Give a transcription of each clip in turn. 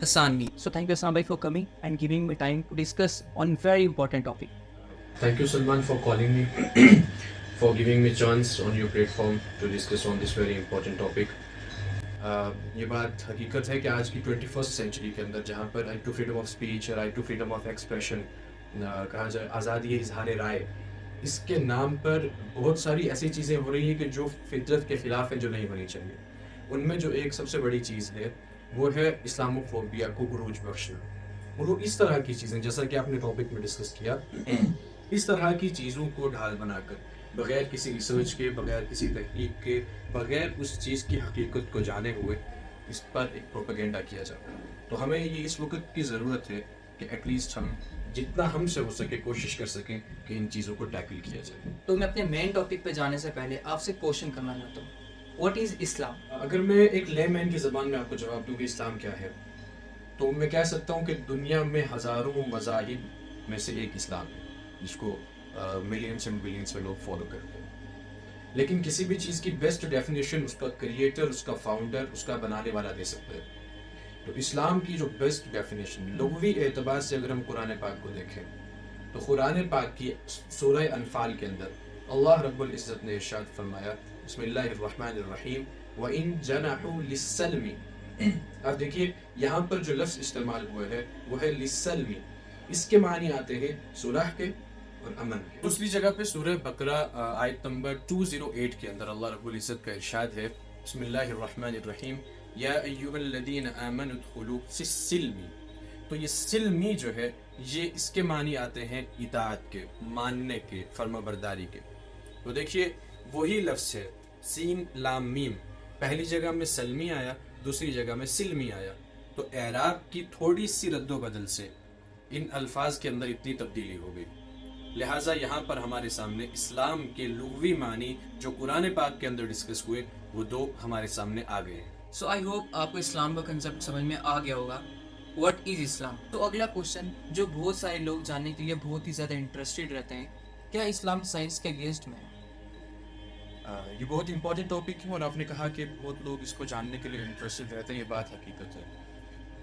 Hassan Mir. So thank you Hassan bhai for coming and giving me time to discuss on very important topic. Thank you, Salman, for calling me, for giving me chance on your platform to discuss on this very important topic. یہ بات حقیقت ہے کہ آج کی 21st century کے اندر جہاں پر right to freedom of speech right to freedom of expression کہا جائے آزادی اظہار رائے، اس کے نام پر بہت ساری ایسی چیزیں ہو رہی ہیں کہ جو فطرت کے خلاف ہیں، جو نہیں ہونی چاہیے۔ ان میں جو ایک سب سے بڑی چیز ہے وہ ہے اسلاموفوبیا کو عروج بخشنا، اور وہ اس طرح کی چیزیں جیسا کہ آپ نے ٹاپک میں ڈسکس کیا، اس طرح کی چیزوں کو ڈھال بنا کر بغیر کسی ریسرچ کے، بغیر کسی تحقیق کے، بغیر اس چیز کی حقیقت کو جانے ہوئے اس پر ایک پروپیگنڈا کیا جاتا ہے۔ تو ہمیں یہ اس وقت کی ضرورت ہے کہ ایٹ لیسٹ ہم جتنا ہم سے ہو سکے کوشش کر سکیں کہ ان چیزوں کو ٹیکل کیا جائے۔ تو میں اپنے مین ٹاپک پہ جانے سے پہلے آپ سے کوشچن کرنا چاہتا ہوں، واٹ از اسلام؟ اگر میں ایک لے مین کی زبان میں آپ کو جواب دوں کہ اسلام کیا ہے، تو میں کہہ سکتا ہوں کہ دنیا میں ہزاروں مذاہب میں سے ایک اسلام ہے جس کو ملینس اینڈ بلینس میں لوگ فالو کرتے ہیں، لیکن کسی بھی چیز کی بیسٹ ڈیفینیشن اس کا کریٹر، اس کا فاؤنڈر، اس کا بنانے والا دے سکتا ہے۔ تو اسلام کی جو بیسٹ ڈیفینیشن لغوی اعتبار سے اگر ہم قرآن پاک کو دیکھیں تو قرآن پاک کی سورہ انفال کے اندر اللہ رب العزت نے ارشاد فرمایا، بسم اللہ الرحمن الرحیم وَإِن جَنَحُوا لِلسَّلْمِ۔ اب دیکھیے یہاں پر جو لفظ استعمال ہوا ہے وہ ہے لِلسَّلْمِ، اس کے معنی آتے ہیں صلح کے اور امن کے۔ دوسری جگہ پہ سورہ بقرہ آیت نمبر 208 کے اندر اللہ رب العزت کا ارشاد ہے، بسم اللہ الرحمن الرحیم یا ایھا الذین آمنوا ادخلوا فی السلم۔ تو یہ سلمی جو ہے یہ اس کے معنی آتے ہیں اطاعت کے، ماننے کے، فرما برداری کے۔ تو دیکھیے وہی لفظ ہے سین لام میم، پہلی جگہ میں سلمی آیا، دوسری جگہ میں سلمی آیا، تو اعراب کی تھوڑی سی رد و بدل سے ان الفاظ کے اندر اتنی تبدیلی ہو گئی، لہٰذا یہاں پر ہمارے سامنے اسلام کے لغوی معنی جو قرآن پاک کے اندر ڈسکس ہوئے وہ دو ہمارے سامنے آ گئے ہیں۔ سو آئی ہوپ آپ کو اسلام کا کنسیپٹ سمجھ میں آ گیا ہوگا، واٹ از اسلام۔ تو اگلا کوشچن جو بہت سارے لوگ جاننے کے لیے بہت ہی زیادہ انٹرسٹڈ رہتے ہیں، کیا اسلام سائنس کے اگینسٹ میں ہے؟ یہ بہت امپورٹنٹ ٹاپک ہے، اور آپ نے کہا کہ بہت لوگ اس کو جاننے کے لیے انٹرسٹڈ رہتے ہیں، یہ بات حقیقت ہے۔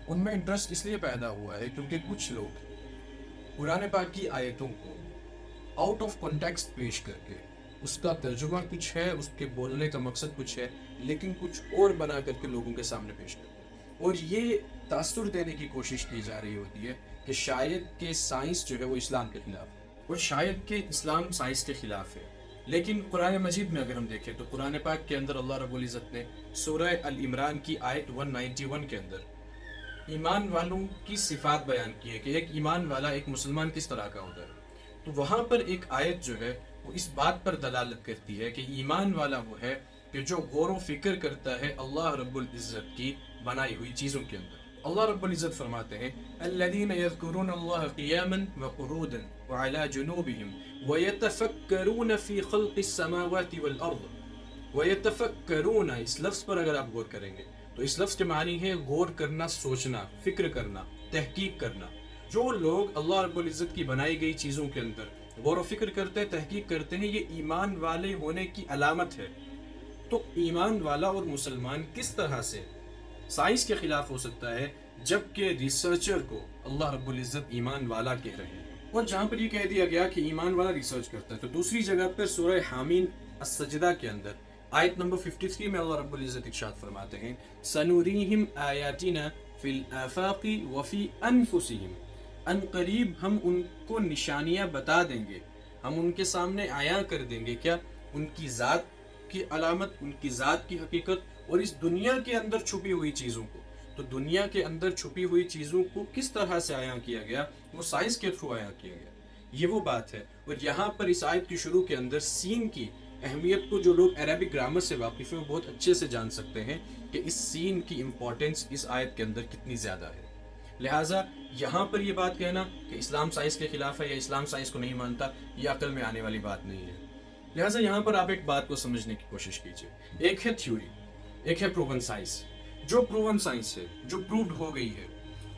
ان میں انٹرسٹ اس لیے پیدا ہوا ہے کیونکہ کچھ لوگ قرآن پاک کی آیتوں کو آؤٹ آف کانٹیکسٹ پیش کر کے اس کا ترجمہ کچھ ہے، اس کے بولنے کا مقصد کچھ ہے، لیکن کچھ اور بنا کر کے لوگوں کے سامنے پیش کرتے ہیں، اور یہ تاثر دینے کی کوشش کی جا رہی ہوتی ہے کہ شاید کہ سائنس جو ہے وہ اسلام کے خلاف ہے، اور شاید کہ اسلام سائنس کے خلاف ہے۔ لیکن قرآن مجید میں اگر ہم دیکھیں تو قرآن پاک کے اندر اللہ رب العزت نے سورہ العمران کی آیت 191 کے اندر ایمان والوں کی صفات بیان کی ہے کہ ایک ایمان والا، ایک مسلمان کس طرح کا ہوتا ہے۔ تو وہاں پر ایک آیت جو ہے وہ اس بات پر دلالت کرتی ہے کہ ایمان والا وہ ہے کہ جو غور و فکر کرتا ہے اللہ رب العزت کی بنائی ہوئی چیزوں کے اندر۔ اللہ رب العزت فرماتے ہیں الذین یذکرون اللہ قیاما وقعودا وعلی جنوبہم ویتفکرون فی خلق السماوات والارض۔ ویتفکرون، اس لفظ پر اگر آپ غور کریں گے تو اس لفظ کے معنی ہے غور کرنا، سوچنا، فکر کرنا، تحقیق کرنا۔ جو لوگ اللہ رب العزت کی بنائی گئی چیزوں کے اندر غور و فکر کرتے ہیں، تحقیق کرتے ہیں، یہ ایمان والے ہونے کی علامت ہے۔ تو ایمان والا اور مسلمان کس طرح سے سائنس کے خلاف ہو سکتا ہے جبکہ ریسرچر کو اللہ رب العزت ایمان والا کہہ رہے ہیں؟ اور جہاں پر یہ کہہ دیا گیا کہ ایمان والا ریسرچ کرتا ہے، تو دوسری جگہ پر سورہ حامین السجدہ کے اندر آیت نمبر 53 میں اللہ رب العزت ارشاد فرماتے ہیں سنوریہم آیاتنا فی الآفاق وفی انفسہم، ان قریب ہم ان کو نشانیاں بتا دیں گے، ہم ان کے سامنے عیاں کر دیں گے، کیا؟ ان کی ذات کی علامت، ان کی ذات کی حقیقت، اور اس دنیا کے اندر چھپی ہوئی چیزوں کو۔ تو دنیا کے اندر چھپی ہوئی چیزوں کو کس طرح سے عیاں کیا گیا؟ وہ سائنس کے تھرو عیاں کیا گیا، یہ وہ بات ہے۔ اور یہاں پر اس آیت کی شروع کے اندر سین کی اہمیت کو جو لوگ عربک گرامر سے واقف ہیں وہ بہت اچھے سے جان سکتے ہیں کہ اس سین کی امپورٹنس اس آیت کے اندر کتنی زیادہ ہے۔ لہٰذا یہاں پر یہ بات کہنا کہ اسلام سائنس کے خلاف ہے یا اسلام سائنس کو نہیں مانتا، یہ عقل میں آنے والی بات نہیں ہے۔ لہٰذا یہاں پر آپ ایک بات کو سمجھنے کی کوشش کیجئے، ایک ہے تھیوری، ایک ہے پروون سائنس. جو پروون سائنس ہے, جو پرووڈ ہو گئی ہے,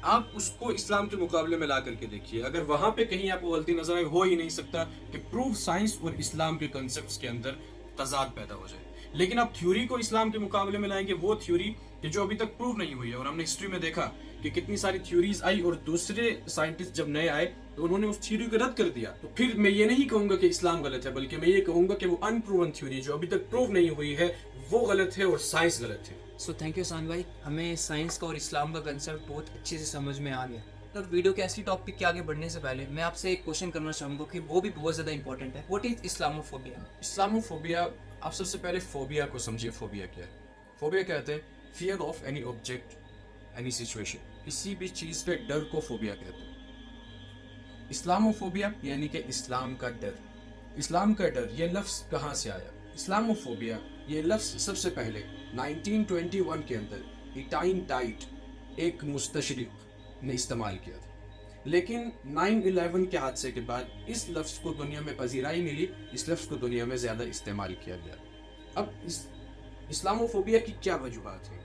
آپ اس کو اسلام کے مقابلے میں لا کر کے دیکھیے. اگر وہاں پہ کہیں آپ کو غلطی نظر آئے, ہو ہی نہیں سکتا کہ پروف سائنس اور اسلام کے کنسیپٹس کے اندر تضاد پیدا ہو جائے. لیکن آپ تھیوری کو اسلام کے مقابلے میں لائیں گے, وہ تھیوری کہ جو ابھی تک پروو نہیں ہوئی ہے. اور ہم نے ہسٹری میں دیکھا کہ کتنی ساری تھیوریز آئی اور دوسرے سائنٹسٹ جب نئے آئے تو انہوں نے اس تھیوری کو رد کر دیا. تو پھر میں یہ نہیں کہوں گا کہ اسلام غلط ہے, بلکہ میں یہ کہوں گا کہ وہ ان پروون تھیوری جو ابھی تک پروو نہیں ہوئی ہے وہ غلط ہے اور سائنس غلط ہے. سو تھینک یو سان بھائی, ہمیں سائنس کا اور اسلام کا کنسیپٹ بہت اچھے سے سمجھ میں آ گیا. تو ویڈیو کے ایسی ٹاپک کے آگے بڑھنے سے پہلے میں آپ سے ایک کوشچن کرنا چاہوں گا کہ وہ بھی بہت زیادہ امپورٹنٹ ہے. What is Islamophobia? اسلاموفوبیا, آپ سب سے پہلے فوبیا کو سمجھیے. فوبیا کیا ہے؟ فوبیا کہتے ہیں fear of any object, any situation. کسی بھی چیز کے ڈر کو فوبیا کہتے ہیں. اسلاموفوبیا یعنی کہ اسلام کا ڈر. اسلام کا ڈر, یہ لفظ کہاں سے آیا؟ اسلاموفوبیا یہ لفظ سب سے پہلے 1921 کے اندر ایٹائن ڈائٹ ایک مستشرق نے استعمال کیا تھا. لیکن 9/11 کے حادثے کے بعد اس لفظ کو دنیا میں پذیرائی ملی, اس لفظ کو دنیا میں زیادہ استعمال کیا گیا. اب اسلاموفوبیا کی کیا وجوہات ہیں؟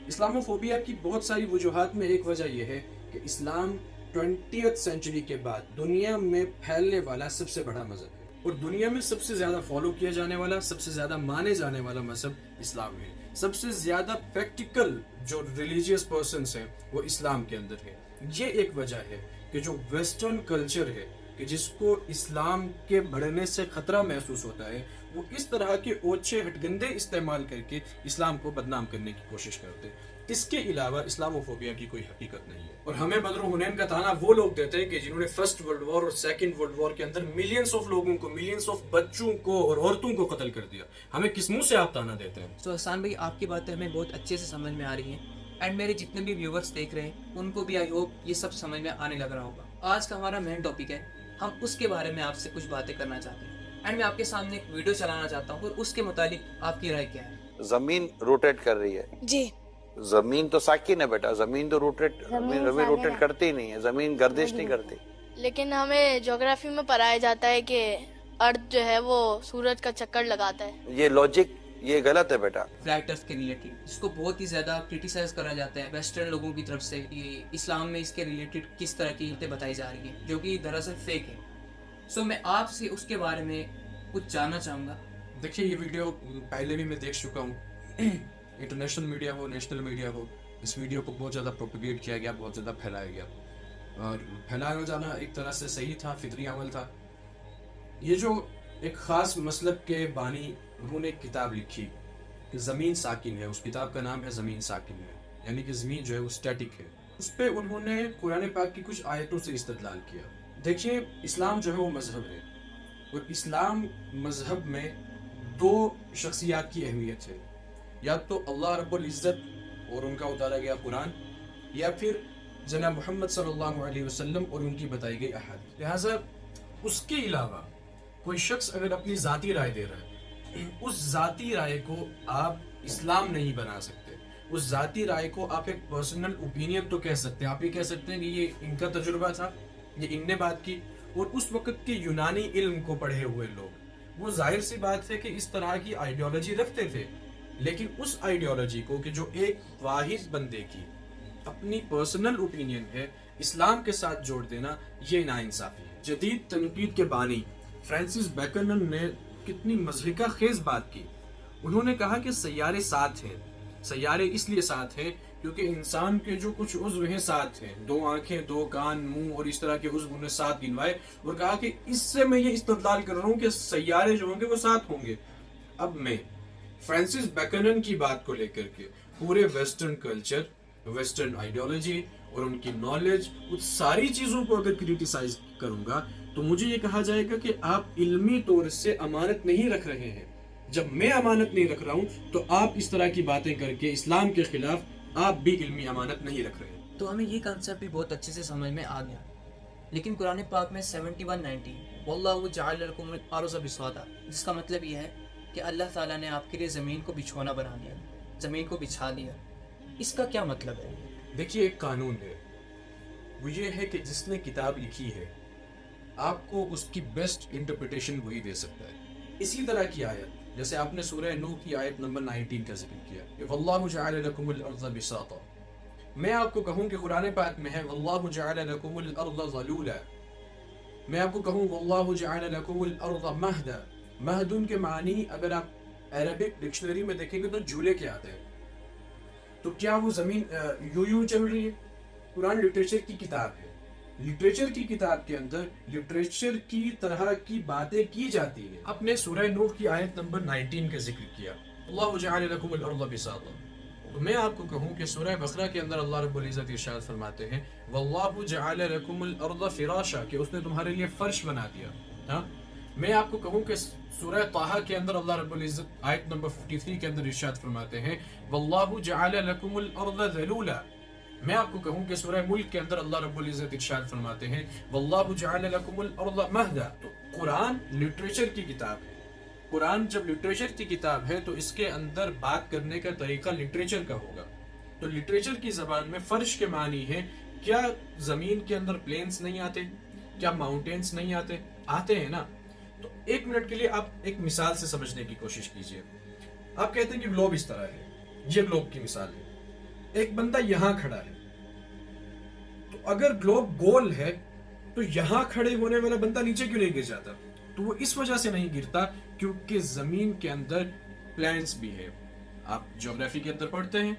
اسلاموفوبیا کی بہت ساری وجوہات میں ایک وجہ یہ ہے کہ اسلام 20th سینچری کے بعد دنیا میں پھیلنے والا سب سے بڑا مذہب ہے, اور دنیا میں سب سے زیادہ فالو کیا جانے والا, سب سے زیادہ مانے جانے والا مذہب اسلام ہے. سب سے زیادہ پریکٹیکل جو ریلیجیس پرسنس ہیں وہ اسلام کے اندر ہے. یہ ایک وجہ ہے کہ جو ویسٹرن کلچر ہے کہ جس کو اسلام کے بڑھنے سے خطرہ محسوس ہوتا ہے, وہ اس طرح کے اوچھے ہٹ گندے استعمال کر کے اسلام کو بدنام کرنے کی کوشش کرتے ہیں. اس کے علاوہ اسلاموفوبیا کی کوئی حقیقت نہیں ہے. اور ہمیں بدر و حنین کا تانا وہ لوگ دیتے ہیں کہ جنہوں نے فرسٹ ورلڈ وار اور سیکنڈ ورلڈ وار کے اندر ملینز آف لوگوں کو, ملینز آف بچوں کو اور عورتوں کو قتل کر دیا. ہمیں کس منہ سے آپ تانا دیتے ہیں؟ سو احسان بھائی, آپ کی باتیں ہمیں بہت اچھے سے سمجھ میں آ رہی ہیں, اینڈ میرے جتنے بھی ویورز دیکھ رہے ہیں ان کو بھی آئی ہوپ یہ سب سمجھ میں آنے لگ رہا ہوگا. آج کا ہمارا مین ٹاپک ہے, ہم اس کے بارے میں آپ سے کچھ باتیں کرنا چاہتے ہیں, اینڈ میں آپ کے سامنے ایک ویڈیو چلانا چاہتا ہوں اور اس کے متعلق آپ کی رائے کیا ہے؟ زمین روٹیٹ کر رہی ہے. جی, زمین تو ساکن ہے بیٹا, زمین تو زمین روٹیٹ کرتی ہی نہیں ہے, زمین گردش نہیں کرتی. لیکن ہمیں جغرافی میں پڑھایا جاتا ہے کہ ارتھ جو ہے وہ سورج کا چکر لگاتا ہے. یہ لاجک یہ غلط ہے بیٹا. فلیٹ ارتھ کے ریلیٹڈ اس کو بہت ہی زیادہ کرٹیسائز کرا جاتا ہے ویسٹرن لوگوں کی طرف سے کہ اسلام میں اس کے ریلیٹڈ کس طرح کی باتیں بتائی جا رہی ہیں جو کہ دراصل فیک ہے. سو میں آپ سے اس کے بارے میں کچھ جاننا چاہوں گا. دیکھیے, یہ ویڈیو پہلے بھی میں دیکھ چکا ہوں. انٹرنیشنل میڈیا ہو, نیشنل میڈیا ہو, اس ویڈیو کو بہت زیادہ پروپیگیٹ کیا گیا, بہت زیادہ پھیلایا گیا. اور پھیلایا جانا ایک طرح سے صحیح تھا, فطری عمل تھا. یہ جو ایک خاص مسلک کے بانی, انہوں نے ایک کتاب لکھی کہ زمین ساکن ہے. اس کتاب کا نام ہے زمین ساکن ہے, یعنی کہ زمین جو ہے وہ اسٹیٹک ہے. اس پہ انہوں نے قرآن پاک کی کچھ آیتوں سے استدلال کیا. دیکھیے, اسلام جو ہے وہ مذہب ہے, اور اسلام مذہب میں دو شخصیات کی اہمیت ہے. یا تو اللہ رب العزت اور ان کا اتارا گیا قرآن, یا پھر جناب محمد صلی اللہ علیہ وسلم اور ان کی بتائی گئی احادیث. لہٰذا اس کے علاوہ کوئی شخص اگر اپنی ذاتی رائے دے رہا ہے, اس ذاتی رائے کو آپ اسلام نہیں بنا سکتے. اس ذاتی رائے کو آپ ایک پرسنل اوپینین تو کہہ سکتے ہیں. آپ یہ کہہ سکتے ہیں کہ یہ ان کا تجربہ تھا, یہ ان نے بات کی. اور اس وقت کے یونانی علم کو پڑھے ہوئے لوگ, وہ ظاہر سی بات ہے کہ اس طرح کی آئیڈیالوجی رکھتے تھے. لیکن اس آئیڈیالوجی کو کہ جو ایک واحد بندے کی اپنی پرسنل اوپینین ہے, اسلام کے ساتھ جوڑ دینا, یہ ناانصافی ہے. جدید تنقید کے بانی فرانسس بیکن نے کتنی مضحکہ خیز بات کی. انہوں نے کہا کہ سیارے سات ہیں. سیارے اس لیے سات ہیں کیونکہ انسان کے جو کچھ عضو ہیں سات ہیں, 2 آنکھیں, 2 کان, منہ اور اس طرح کے عضو انہوں نے 7 گنوائے, اور کہا کہ اس سے میں یہ استدلال کر رہا ہوں کہ سیارے جو ہوں گے وہ 7 ہوں گے. اب میں فرانسس بیکنن کی بات کو لے کر کے پورے ویسٹرن کلچر, ویسٹرن آئیڈیالوجی اور ان کی نالج, ان ساری چیزوں کو اگر کریٹیسائز کروں گا تو مجھے یہ کہا جائے گا کہ آپ علمی طور سے امانت نہیں رکھ رہے ہیں. جب میں امانت نہیں رکھ رہا ہوں تو آپ اس طرح کی باتیں کر کے اسلام کے خلاف آپ بھی علمی امانت نہیں رکھ رہے ہیں. تو ہمیں یہ کنسیپٹ بھی بہت اچھے سے سمجھ میں آ گیا. لیکن قرآن پاک میں 71:19 واللہ جعل لکم الارض بساطا, جس کا مطلب یہ ہے کہ اللہ تعالیٰ نے آپ کے لیے زمین کو بچھونا بنا دیا, زمین کو بچھا دیا. اس کا کیا مطلب ہے؟ دیکھیے, ایک قانون ہے, وہ یہ ہے کہ جس نے کتاب لکھی ہے آپ کو اس کی بیسٹ انٹرپریٹیشن وہی دے سکتا ہے. اسی طرح کی آیت جیسے آپ نے سورہ نوح کی آیت نمبر 19 کا ذکر کیا کہ واللہ جعل لکم الارض بساطا. میں آپ کو کہوں کہ قرآن پاک میں ہے واللہ جعل لکم الارض ظلولا. میں آپ کو کہوں واللہ جعل لکم الارض مہدا. مہدن کے معنی اگر آپ عربک ڈکشنری میں دیکھیں گے تو جھولے کے آتے ہیں. تو کیا وہ زمین یوں چل رہی ہے؟ قرآن لٹریچر کی کتاب ہے. لٹریچر کی کتاب کے اندر لٹریچر کی طرح کی باتیں کی جاتی ہیں. اپنے سورہ نوح کی آیت نمبر 19 کا ذکر کیا اللہ جعل لکم الارض بساطا. تو میں آپ کو کہوں کہ سورہ بقرہ کے اندر اللہ رب العزت ارشاد فرماتے ہیں واللہ جعل لکم الارض فراشا، کہ اس نے تمہارے لیے فرش بنا دیا. ہاں، میں آپ کو کہوں کہ سورہ طٰہٰ کے اندر اللہ رب العزت آیت نمبر 53 کے اندر ارشاد فرماتے ہیں واللہ جعل لکم الارض ذلولا. میں آپ کو کہوں کہ سورہ ملک کے اندر اللہ رب العزت ارشاد فرماتے ہیں واللہ جعل لکم الارض مہدا. تو قرآن لٹریچر کی کتاب ہے. قرآن جب لٹریچر کی کتاب ہے تو اس کے اندر بات کرنے کا طریقہ لٹریچر کا ہوگا. تو لٹریچر کی زبان میں فرش کے معنی ہے کیا زمین کے اندر پلینز نہیں آتے؟ کیا ماؤنٹینز نہیں آتے؟ آتے ہیں نا. تو ایک منٹ کے لیے آپ ایک مثال سے سمجھنے کی کوشش کیجئے. آپ کہتے ہیں کہ گلوب اس طرح ہے، یہ گلوب کی مثال ہے. ایک بندہ یہاں کھڑا ہے، تو اگر گلوب گول ہے تو یہاں کھڑے ہونے والا بندہ نیچے کیوں نہیں گر جاتا؟ تو وہ اس وجہ سے نہیں گرتا کیونکہ زمین کے اندر پلینس بھی ہے. آپ جغرافی کے اندر پڑھتے ہیں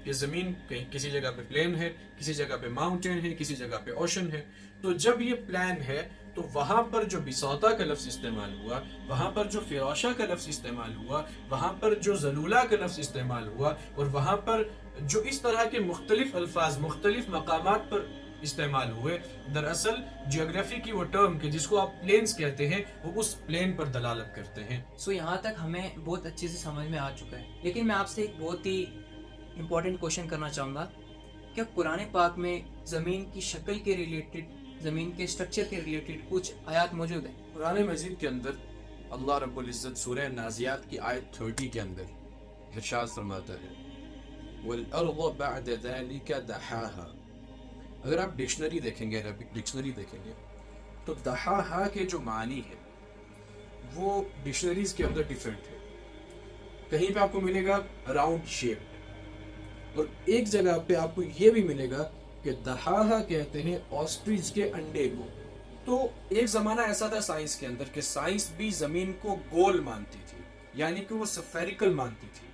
کہ زمین کہیں کسی جگہ پہ پلین ہے، کسی جگہ پہ ماؤنٹین ہے، کسی جگہ پہ اوشن ہے. تو جب یہ پلین ہے تو وہاں پر جو بساطا کا لفظ استعمال ہوا، وہاں پر جو فراشا کا لفظ استعمال ہوا، وہاں پر جو ذلولا کا لفظ استعمال ہوا، اور وہاں پر جو اس طرح کے مختلف الفاظ مختلف مقامات پر استعمال ہوئے، دراصل جیوگرافی کی وہ ٹرم کہ جس کو آپ پلینز کہتے ہیں وہ اس پلین پر دلالت کرتے ہیں. سو یہاں تک ہمیں بہت اچھے سے سمجھ میں آ چکا ہے، لیکن میں آپ سے ایک بہت ہی امپورٹنٹ کوشچن کرنا چاہوں گا. کیا قرآن پاک میں زمین کی شکل کے ریلیٹڈ، زمین کے اسٹرکچر کے ریلیٹڈ کچھ آیات موجود ہیں؟ قرآن مجید کے اندر اللہ رب العزت سورہ نازیات کی آیت 30 کے اندر ارشاد فرماتا ہے وَالْأَرْضَ بَعْدَ ذَلِكَ دَحَاهَا. اگر آپ ڈکشنری دیکھیں گے، عربک ڈکشنری دیکھیں گے تو دحاہا کے جو معنی ہے وہ ڈکشنریز کے اندر ڈیفرنٹ ہے. کہیں پہ آپ کو ملے گا راؤنڈ شیپ، اور ایک جگہ پہ آپ کو یہ بھی ملے گا کہ دحاہا کہتے ہیں آسٹریچ کے انڈے کو. تو ایک زمانہ ایسا تھا سائنس کے اندر کہ سائنس بھی زمین کو گول مانتی تھی، یعنی کہ وہ سفیریکل مانتی تھی.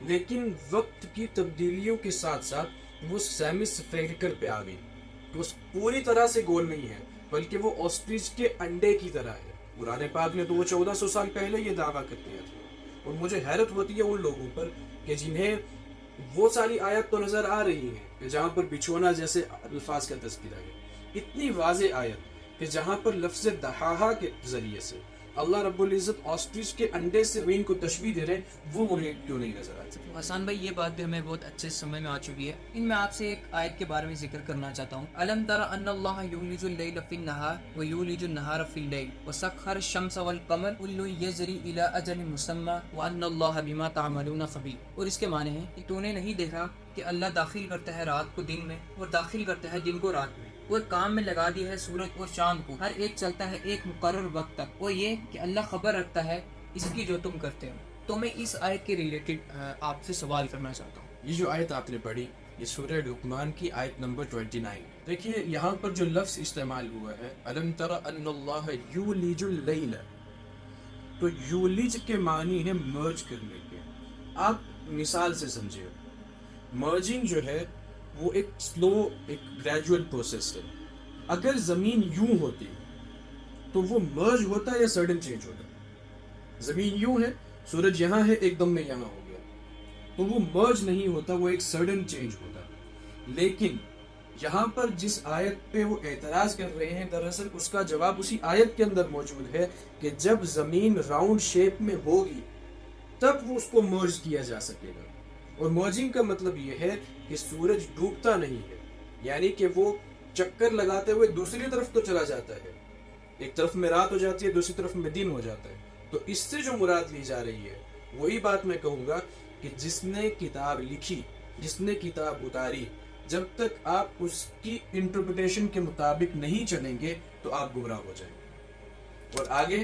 لیکن وقت کی تبدیلیوں کے ساتھ ساتھ وہ سیمی سفیریکل پہ آ گئی. وہ پوری طرح سے گول نہیں ہے بلکہ وہ آسٹریچ کے انڈے کی طرح ہے. قرآن پاک نے تو وہ 1400 سال پہلے یہ دعویٰ کر دیا تھا. اور مجھے حیرت ہوتی ہے ان لوگوں پر کہ جنہیں وہ ساری آیت تو نظر آ رہی ہے کہ جہاں پر بچھونا جیسے الفاظ کا تذکرہ ہے، اتنی واضح آیت کہ جہاں پر لفظ دحاہا کے ذریعے سے اللہ رب العزت آسٹریچ کے انڈے سے زمین کو تشبیہ دے رہے، وہ انہیں کیوں نہیں نظر آتی؟ حسان بھائی، یہ بات بھی ہمیں بہت اچھے سمجھ میں آ چکی ہے. میں آپ سے ایک آیت کے بارے میں ذکر کرنا چاہتا ہوں. الم تر ان اللہ یولج اللیل فی النہار ویولج النہار فی اللیل وسخر الشمس والقمر کل یجری الی اجل مسمى وان اللہ بما تعملون خبیر. اور اس کے معنی ہے کہ تو نے نہیں دیکھا کہ اللہ داخل کرتا ہے رات کو دن میں اور داخل کرتا ہے دن کو رات میں، اور کام میں لگا دیا ہے سورج اور چاند کو، ہر ایک چلتا ہے ایک مقرر وقت تک، اور یہ کہ اللہ خبر رکھتا ہے اس کی جو تم کرتے ہو. تو میں اس آیت کے ریلیٹڈ آپ سے سوال کرنا چاہتا ہوں. یہ جو آیت آپ نے پڑھی یہ سورہ لقمان کی آیت نمبر 29. دیکھیے یہاں پر جو لفظ استعمال ہوا ہے الم تر ان اللہ یولج اللیل، تو یولج کے معنی ہے مرج کرنے کے. آپ مثال سے سمجھے، مرجنگ جو ہے وہ ایک سلو، ایک گریجول پروسیس ہے. اگر زمین یوں ہوتی تو وہ مرج ہوتا یا سڈن چینج ہوتا؟ زمین یوں ہے، سورج یہاں ہے، ایک دم میں یہاں ہو گیا، تو وہ مرج نہیں ہوتا، وہ ایک سڈن چینج ہوتا. لیکن یہاں پر جس آیت پہ وہ اعتراض کر رہے ہیں دراصل اس کا جواب اسی آیت کے اندر موجود ہے کہ جب زمین راؤنڈ شیپ میں ہوگی تب وہ اس کو مرج کیا جا سکے گا. اور مرجنگ کا مطلب یہ ہے کہ سورج ڈوبتا نہیں ہے، یعنی کہ وہ چکر لگاتے ہوئے دوسری طرف تو چلا جاتا ہے، ایک طرف میں رات ہو جاتی ہے دوسری طرف میں دن ہو جاتا ہے. تو اس سے جو مراد لی جا رہی ہے وہی بات میں کہوں گا کہ جس نے کتاب لکھی، جس نے کتاب اتاری، جب تک آپ اس کی انٹرپریٹیشن کے مطابق نہیں چلیں گے تو آپ گمراہ ہو جائیں گے. اور آگے